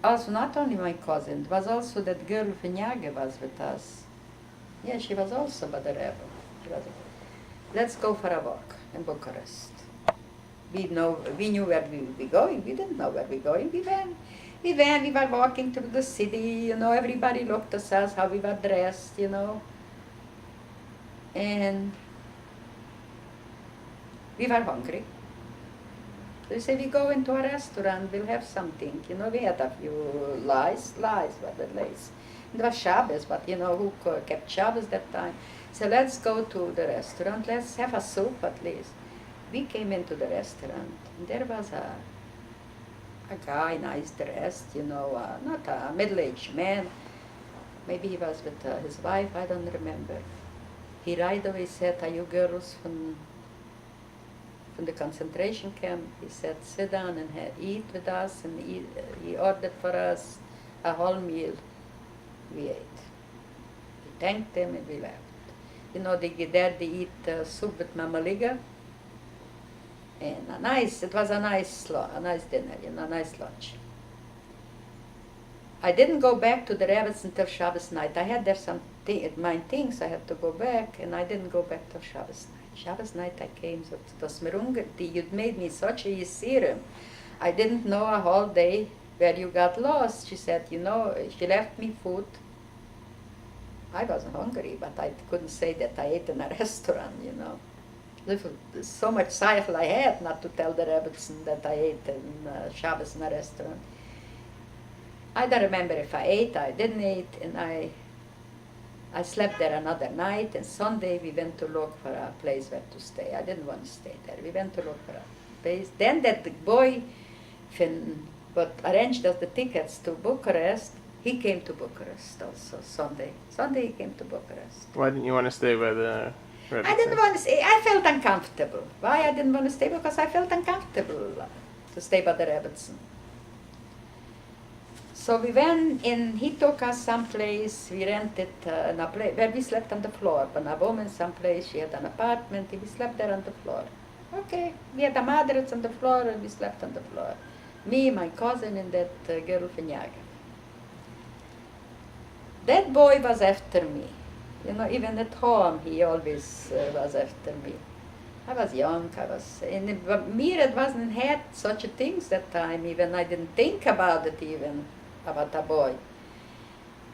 also not only my cousin, it was also that girl Vinyage was with us. Yeah, she was also by the rebel. She was, let's go for a walk in Bucharest. We knew where we would be going. We didn't know where we were going. We were walking through the city, everybody looked at us, how we were dressed, and we were hungry. So we said, we go into a restaurant, we'll have something. We had a few lies were the lies. It was Shabbos, but who kept Shabbos that time? So let's go to the restaurant, let's have a soup at least. We came into the restaurant, and there was a guy, nice dressed, not a middle-aged man. Maybe he was with his wife, I don't remember. He right away said, are you girls from the concentration camp? He said, sit down and eat with us, and he ordered for us a whole meal. We ate. We thanked him and we left. They eat soup with mamaliga. And it was a nice dinner, a nice lunch. I didn't go back to the rabbits until Shabbos night. I had there my things, I had to go back, and I didn't go back till Shabbos night. Shabbos night I came, so das Merungeti, you'd made me such a yisirim. I didn't know a whole day where you got lost. She said, she left me food. I wasn't hungry, but I couldn't say that I ate in a restaurant, So much seichel I had not to tell the Rebbetzin that I ate in Shabbos in a restaurant. I don't remember if I ate, I didn't eat, and I slept there another night, and Sunday we went to look for a place where to stay. I didn't want to stay there. We went to look for a place. Then that boy what arranged us the tickets to Bucharest, he came to Bucharest also Sunday. Sunday he came to Bucharest. Why didn't you want to stay by the Rebbe? I didn't want to stay. I felt uncomfortable. Why I didn't want to stay? Because I felt uncomfortable to stay by the Rebbetzin. So we went and he took us someplace. We rented a place where we slept on the floor. But a woman someplace, she had an apartment, and we slept there on the floor. Okay, we had a mattress on the floor and we slept on the floor. Me, my cousin, and that girl Finyaga. That boy was after me. Even at home, he always was after me. I was young, me, it wasn't had such things that time, even I didn't think about it even, about a boy.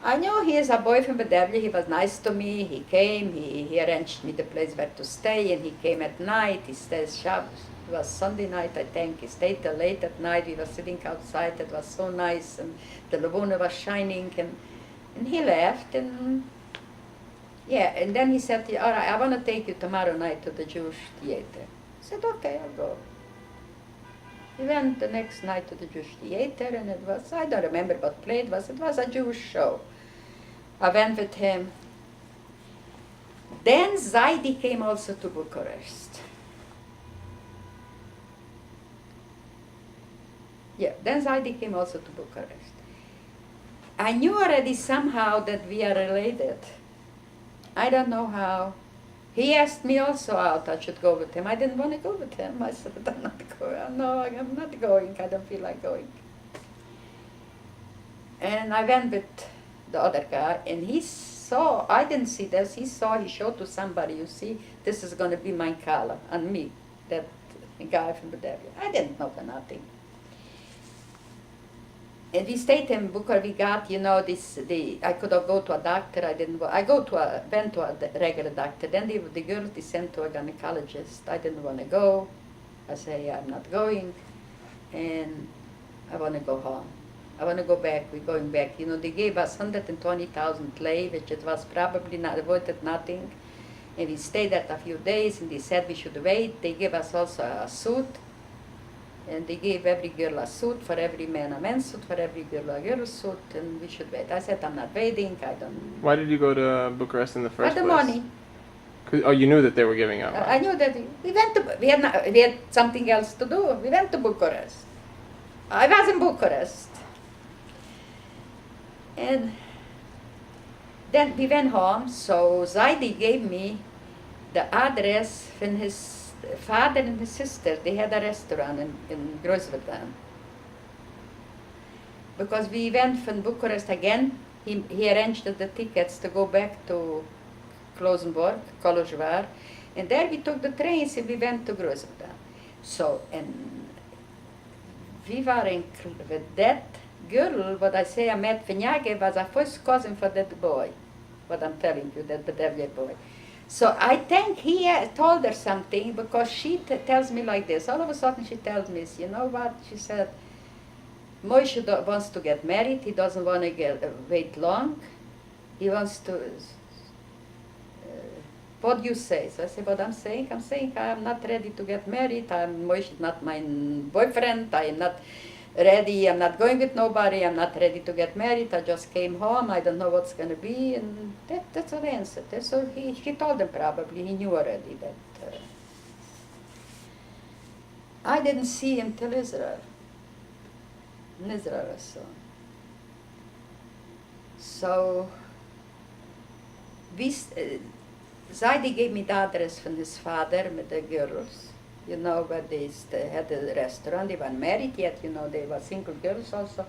I knew he is a boy from Bedevli, he was nice to me, he came, he arranged me the place where to stay, and he came at night, he stays Shabbos. It was Sunday night, I think, he stayed till late at night, we were sitting outside, it was so nice, and the Laguna was shining, and he left, and and then he said, all right, I want to take you tomorrow night to the Jewish theater. I said, okay, I'll go. We went the next night to the Jewish theater, and it was, I don't remember what play it was a Jewish show. I went with him. Then Zaidi came also to Bucharest. Then Zaidi came also to Bucharest. I knew already somehow that we are related. I don't know how. He asked me also out, I should go with him. I didn't want to go with him. I said, I'm not going. No, I'm not going. I don't feel like going. And I went with the other guy, and he saw, I didn't see this, he showed to somebody, you see, this is going to be my kala, and me, that guy from the Devil. I didn't know nothing. And we stayed in Bucharest. We got, I could have go to a doctor. I didn't. Went to a regular doctor. Then the girl they sent to a gynecologist. I didn't want to go. I say I'm not going, and I want to go home. I want to go back. We're going back. They gave us 120,000 lei, which it was probably not avoided nothing. And we stayed there a few days, and they said we should wait. They gave us also a suit. And they gave every girl a suit, for every man a man's suit, for every girl a girl's suit, and we should wait. I said, I'm not waiting, I don't... Why did you go to Bucharest in the first place? For the money. You knew that they were giving out money. I knew that we had something else to do. We went to Bucharest. I was in Bucharest. And then we went home, so Zaidi gave me the address from his father and his sister. They had a restaurant in Grossverdam. because we went from Bucharest again. He arranged the tickets to go back to Klosenborg, Kolozsvár, and there we took the trains and we went to Grozovdan. So, and we were with that girl, what I say I met Vinyage was a first cousin for that boy, what I'm telling you, that Bedevye boy. So I think he told her something, because she tells me like this. All of a sudden she tells me, you know what, she said, Moshe wants to get married, he doesn't want to wait long, he wants to, what do you say? So I say, what I'm saying I'm not ready to get married, Moshe is not my boyfriend, I am not ready, I'm not going with nobody, I'm not ready to get married, I just came home, I don't know what's going to be, and that's the answer. So he told them probably, he knew already that. I didn't see him till Israel. In Israel I saw him. So, Zaidi gave me the address from his father with the girls. You know, where they had a restaurant. They weren't married yet, you know, they were single girls also.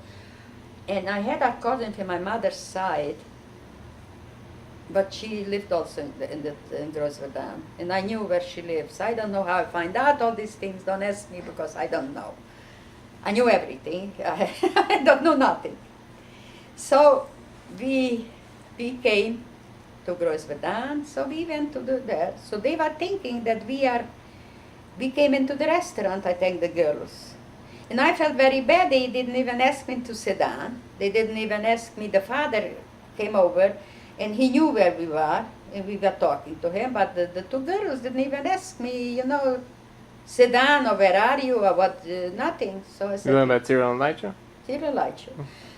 And I had a cousin from my mother's side, but she lived also in Grozovdan. And I knew where she lives. I don't know how I find out all these things. Don't ask me, because I don't know. I knew everything. I don't know nothing. So we came to Grozovdan, so we went to there. So they were thinking that we came into the restaurant, I think, the girls. And I felt very bad. They didn't even ask me to sit down. They didn't even ask me. The father came over, and he knew where we were, and we were talking to him. But the two girls didn't even ask me, you know, sit down, or where are you, or what, nothing. So I said... You know about Cyril and Lycha? Cyril Lycha.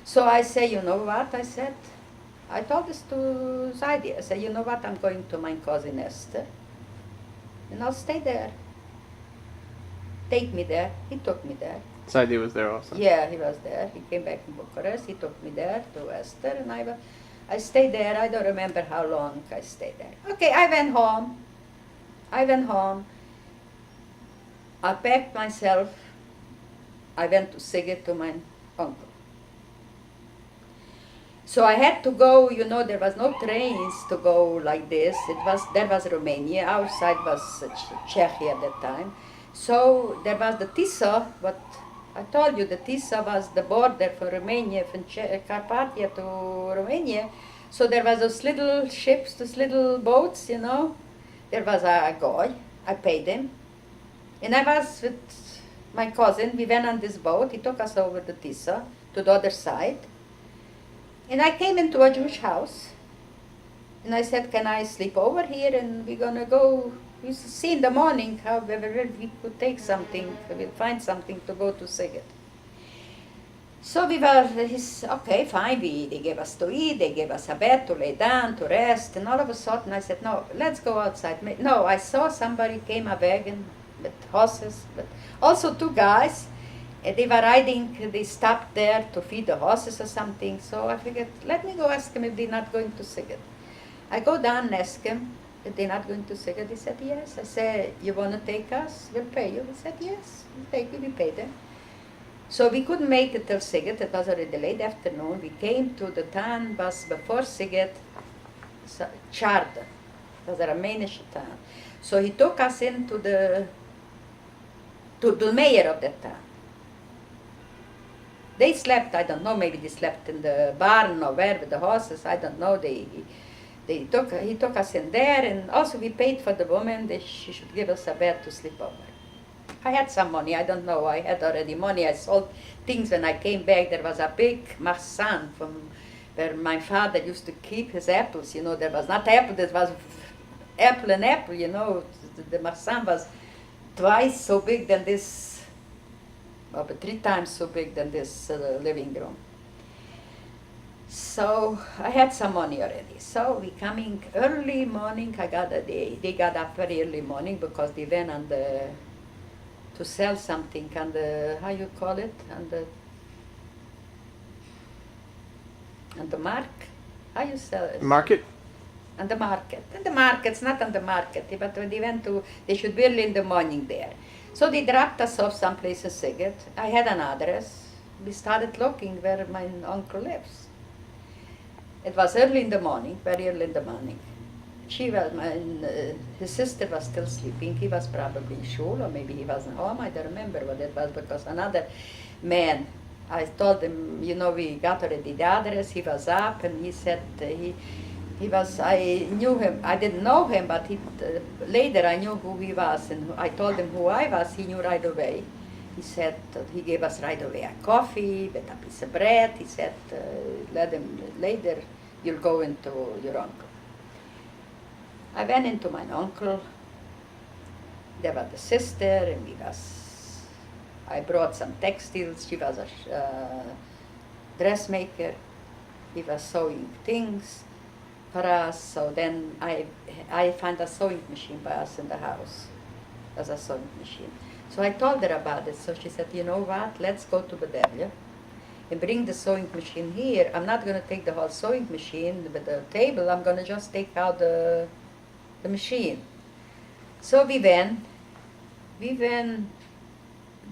So I say, you know what, I said, I told this to Zaidi. I said, you know what, I'm going to my cousin Esther, and I'll stay there. Take me there. He took me there. Saidi was there also. Yeah, he was there. He came back from Bucharest. He took me there to Esther, and I stayed there. I don't remember how long I stayed there. Okay, I went home. I packed myself. I went to Szeged to my uncle. So I had to go, you know, there was no trains to go like this. There was Romania. Our side was Czechia at that time. So there was the Tisa, but I told you the Tisa was the border for Romania, from Carpathia to Romania. So there was those little ships, those little boats, you know. There was a guy, I paid him. And I was with my cousin, we went on this boat, he took us over the Tisa to the other side. And I came into a Jewish house, and I said, can I sleep over here, and we're gonna go, we see in the morning how we could take something, we'll find something to go to Szeged. So we were, okay, fine, they gave us to eat, they gave us a bed to lay down, to rest, and all of a sudden I said, no, let's go outside. No, I saw somebody came a wagon with horses, but also two guys, and they were riding, they stopped there to feed the horses or something, so I figured, let me go ask them if they're not going to Szeged. I go down and ask him if they're not going to Szeged. He said, yes. I said, you want to take us? We'll pay you. He said, yes, we'll take you, we pay them. So we couldn't make it till Szeged. It was already late afternoon. We came to the town, was before Szeged, Charda. It was a Romanian town. So he took us into to the mayor of that town. They slept, I don't know, maybe they slept in the barn or where with the horses, I don't know. He took us in there, and also we paid for the woman. She should give us a bed to sleep over. I had some money, I don't know, I had already money. I sold things when I came back. There was a big marsan from where my father used to keep his apples. You know, there was not apple, there was apple and apple, you know. The marsan was twice so big than this, but 3 times so big than this living room. So I had some money already. So we coming early morning. They got up very early morning because they went on to sell something on the, how you call it, on the mark. How you sell it? Market? On the market. In the markets, not on the market, but when they went to, they should be early in the morning there. So they dropped us off someplace in Szeged. I had an address. we started looking where my uncle lives. It was early in the morning, very early in the morning. His sister was still sleeping. He was probably in school, or maybe he wasn't home. I don't remember what it was, because another man, I told him, we got already the address. He was up, and he said I knew him. I didn't know him, but later I knew who he was, and I told him who I was. He knew right away. He said he gave us right away a coffee with a piece of bread. He said, let him later. You'll go into your uncle. I went into my uncle. There was the sister, and I brought some textiles. She was a dressmaker. He was sewing things for us. So then I found a sewing machine by us in the house, as a sewing machine. So I told her about it. So she said, you know what, let's go to Bedelia and bring the sewing machine here. I'm not going to take the whole sewing machine with the table. I'm going to just take out the machine. So we went.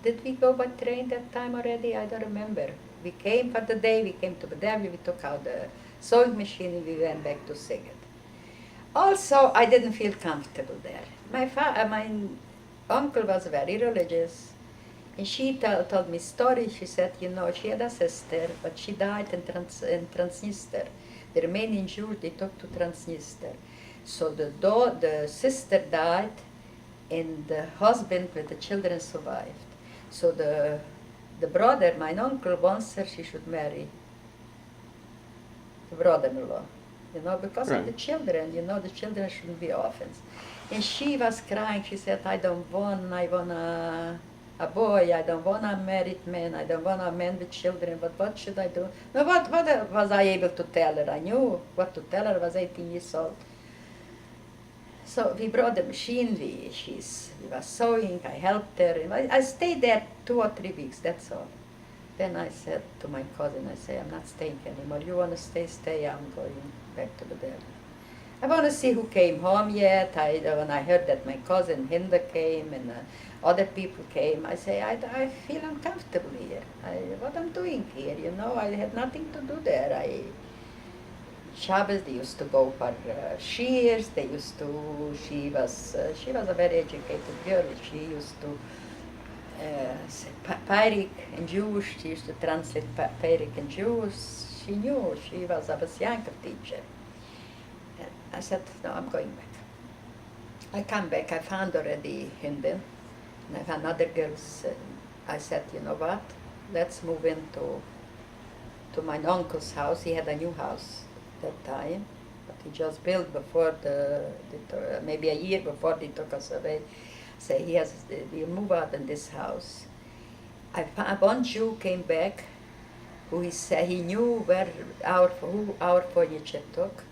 Did we go by train that time already? I don't remember. We came for the day, we came to Bedelia, we took out the sewing machine, and we went back to Sigurd. Also, I didn't feel comfortable there. My uncle was very religious, and she told me stories. She said, she had a sister, but she died in Transnistria. The remaining Jews, they took to Transnistria. So the sister died, and the husband with the children survived. So the brother, my uncle, wants her she should marry the brother-in-law, because of the children, the children shouldn't be orphans. And she was crying. She said, I want a boy. I don't want a married man. I don't want a man with children. But what should I do? No, what was I able to tell her? I knew what to tell her. I was 18 years old. So we brought the machine. We was sewing. I helped her. And I stayed there 2 or 3 weeks. That's all. Then I said to my cousin, I'm not staying anymore. You want to stay. I'm going back to the Bedelia. I want to see who came home yet. When I heard that my cousin Hinda came and other people came, I say, I feel uncomfortable here. What I'm doing here, I had nothing to do there. Shabbos, they used to go for shears. She was a very educated girl. She used to say Peirik in Jewish. She used to translate Peirik in Jewish. She knew. She was a Yankov teacher. I said, no, I'm going back. I come back. I found already Hinden, and I found other girls. I said, you know what? Let's move into my uncle's house. He had a new house that time, but he just built before maybe a year before they took us away. So we'll move out in this house. One Jew came back, who he said he knew who our furniture took.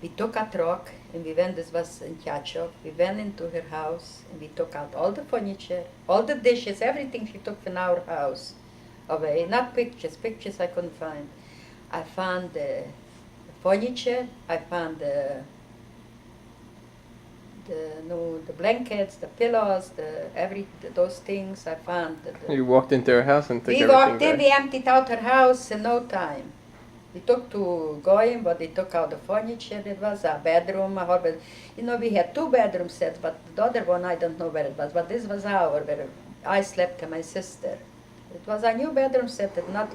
We took a truck, and we went, this was in Kyachov, we went into her house, and we took out all the furniture, all the dishes, everything she took from our house away. Not pictures I couldn't find. I found the furniture, I found the blankets, the pillows, those things. I found. You walked into her house and took everything. We walked in, back. we emptied out her house in no time. We took to Goyim, but they took out the furniture. It was a bedroom, a horrible. We had 2 bedroom sets, but the other one I don't know where it was. But this was where I slept and my sister. It was a new bedroom set, not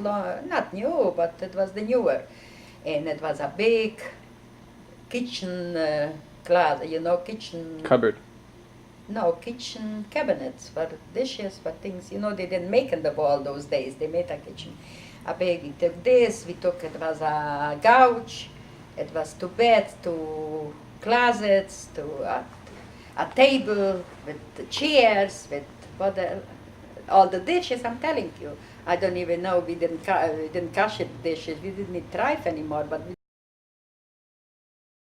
new, but it was the newer, and it was a big kitchen closet, kitchen Cupboard. No, kitchen cabinets for dishes, for things. They didn't make in the wall those days. They made a kitchen. A big, we took this, it was a couch, it was 2 beds, 2 closets, a table with the chairs, with all the dishes, I'm telling you. I don't even know, we didn't cash the dishes, we didn't need thrive anymore, but we